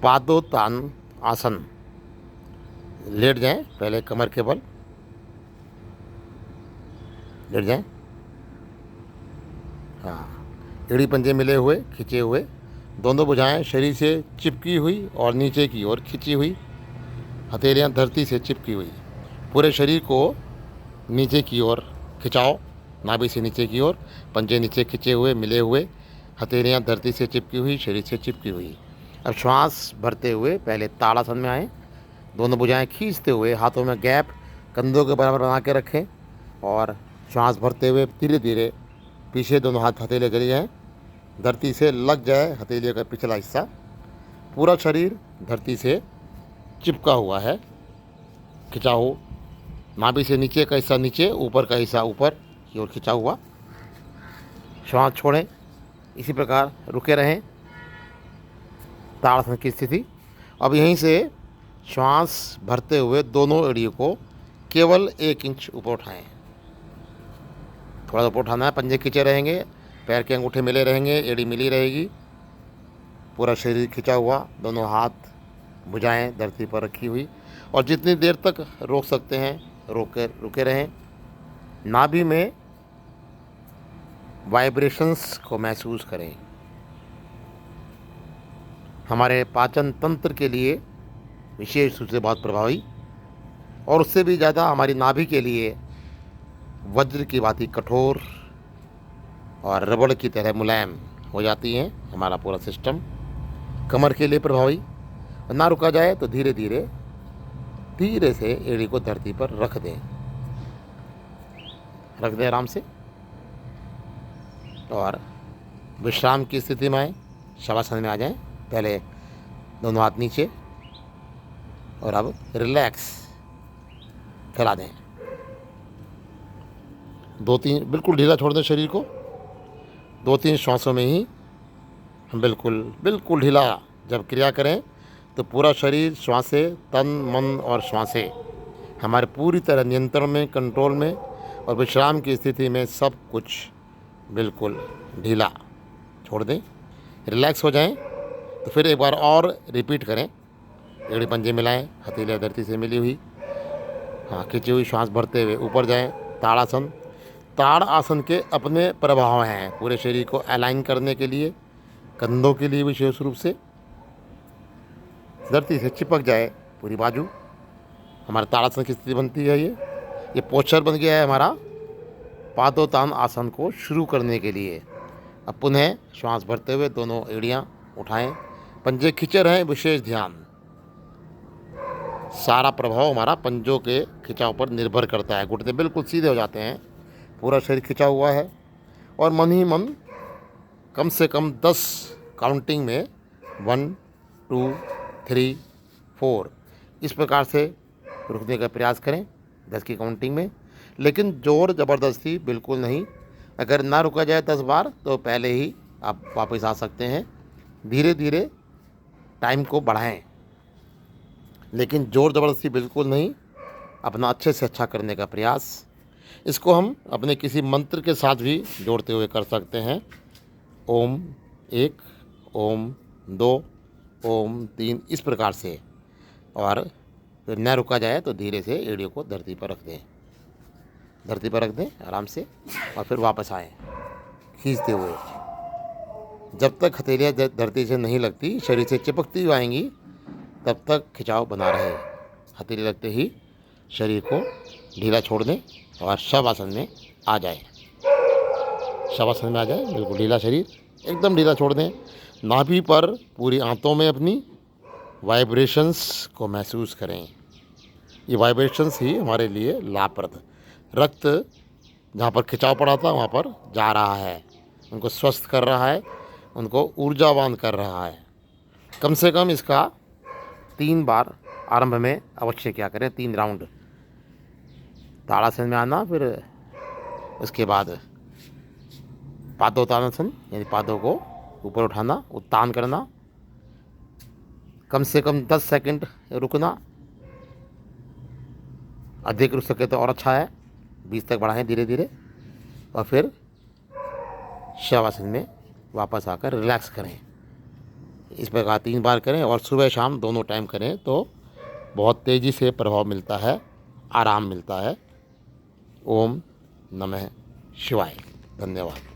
पादोतान आसन। लेट जाएं, पहले कमर के बल लेट जाएं। हाँ, एड़ी पंजे मिले हुए, खिंचे हुए, दोनों भुजाएं शरीर से चिपकी हुई और नीचे की ओर खिंची हुई, हथेलियाँ धरती से चिपकी हुई। पूरे शरीर को नीचे की ओर खिंचाओ, नाभि से नीचे की ओर, पंजे नीचे खिंचे हुए मिले हुए, हथेलियाँ धरती से चिपकी हुई, शरीर से चिपकी हुई। अब श्वास भरते हुए पहले ताड़ासन में आएँ। दोनों भुजाएं खींचते हुए हाथों में गैप कंधों के बराबर बना के रखें और श्वास भरते हुए धीरे धीरे पीछे दोनों हाथ हथेले चले जाएँ, धरती से लग जाए हथेलियों का पिछला हिस्सा। पूरा शरीर धरती से चिपका हुआ है, खिंचा हो, नाभि से नीचे का हिस्सा नीचे, ऊपर का हिस्सा ऊपर की ओर खिंचा हुआ। श्वास छोड़ें, इसी प्रकार रुके रहें ताड़ासन की स्थिति। अब यहीं से श्वास भरते हुए दोनों एड़ियों को केवल 1 इंच ऊपर उठाएं। थोड़ा ऊपर उठाना है, पंजे खींचे रहेंगे, पैर के अंगूठे मिले रहेंगे, एड़ी मिली रहेगी, पूरा शरीर खिंचा हुआ, दोनों हाथ भुजाएं धरती पर रखी हुई। और जितनी देर तक रोक सकते हैं रुके रहें। नाभि में वाइब्रेशंस को महसूस करें। हमारे पाचन तंत्र के लिए विशेष रूप से बहुत प्रभावी, और उससे भी ज़्यादा हमारी नाभि के लिए वज्र की भांति कठोर और रबड़ की तरह मुलायम हो जाती हैं हमारा पूरा सिस्टम। कमर के लिए प्रभावी। ना रुका जाए तो धीरे धीरे धीरे से एड़ी को धरती पर रख दें आराम से, और विश्राम की स्थिति में आएँ, शवासन में आ जाएं। पहले दोनों हाथ नीचे और अब रिलैक्स फैला दें। 2-3 बिल्कुल ढीला छोड़ दें शरीर को। 2-3 श्वासों में ही हम बिल्कुल ढीला जब क्रिया करें तो पूरा शरीर, श्वासें, तन, मन और श्वासें हमारे पूरी तरह नियंत्रण में, कंट्रोल में, और विश्राम की स्थिति में सब कुछ बिल्कुल ढीला छोड़ दें, रिलैक्स हो जाएं। तो फिर एक बार और रिपीट करें। एड़ी पंजे मिलाएं, हथेलियाँ धरती से मिली हुई, हाँ, खिंची हुई, श्वास भरते हुए ऊपर जाएं। ताड़ासन। ताड़ आसन के अपने प्रभाव हैं पूरे शरीर को अलाइन करने के लिए, कंधों के लिए विशेष रूप से। धरती से चिपक जाए पूरी बाजू, हमारा ताड़ासन की स्थिति बनती है। ये पोस्चर बन गया है हमारा पादोतान आसन को शुरू करने के लिए। अब पुनः श्वास भरते हुए दोनों एड़ियाँ उठाएं, पंजे खींचे रहें, विशेष ध्यान। सारा प्रभाव हमारा पंजों के खिंचाव पर निर्भर करता है। घुटने बिल्कुल सीधे हो जाते हैं, पूरा शरीर खिंचा हुआ है, और मन ही मन कम से कम 10 काउंटिंग में 1 2 3 4 इस प्रकार से रुकने का प्रयास करें 10 की काउंटिंग में। लेकिन ज़ोर ज़बरदस्ती बिल्कुल नहीं। अगर ना रुका जाए 10 बार तो पहले ही आप वापस आ सकते हैं। धीरे धीरे टाइम को बढ़ाएं, लेकिन ज़ोर ज़बरदस्ती बिल्कुल नहीं। अपना अच्छे से अच्छा करने का प्रयास। इसको हम अपने किसी मंत्र के साथ भी जोड़ते हुए कर सकते हैं। ओम 1, ओम 2, ओम 3 इस प्रकार से। और फिर न रुका जाए तो धीरे से एड़ियों को धरती पर रख दें आराम से, और फिर वापस आएँ खींचते हुए। जब तक हथेलियाँ धरती से नहीं लगती, शरीर से चिपकती हुई आएंगी, तब तक खिंचाव बना रहे। हथेली लगते ही शरीर को ढीला छोड़ दें और शवासन में आ जाए। शवासन में आ जाए, बिल्कुल ढीला शरीर, एकदम ढीला छोड़ दें। नाभि पर पूरी आंतों में अपनी वाइब्रेशंस को महसूस करें। ये वाइब्रेशंस ही हमारे लिए लाभप्रद। रक्त जहाँ पर खिंचाव पड़ा था वहाँ पर जा रहा है, उनको स्वस्थ कर रहा है, उनको ऊर्जावान कर रहा है। कम से कम इसका 3 बार आरंभ में अवश्य क्या करें, 3 राउंड। ताड़ासन में आना, फिर उसके बाद पादोतानासन यानी पादों को ऊपर उठाना, उत्तान करना, कम से कम 10 सेकंड रुकना। अधिक रुक सके तो और अच्छा है, 20 तक बढ़ाएं धीरे धीरे, और फिर शवासन में वापस आकर रिलैक्स करें। इस प्रकार 3 बार करें और सुबह शाम दोनों टाइम करें तो बहुत तेज़ी से प्रभाव मिलता है, आराम मिलता है। ओम नमः शिवाय। धन्यवाद।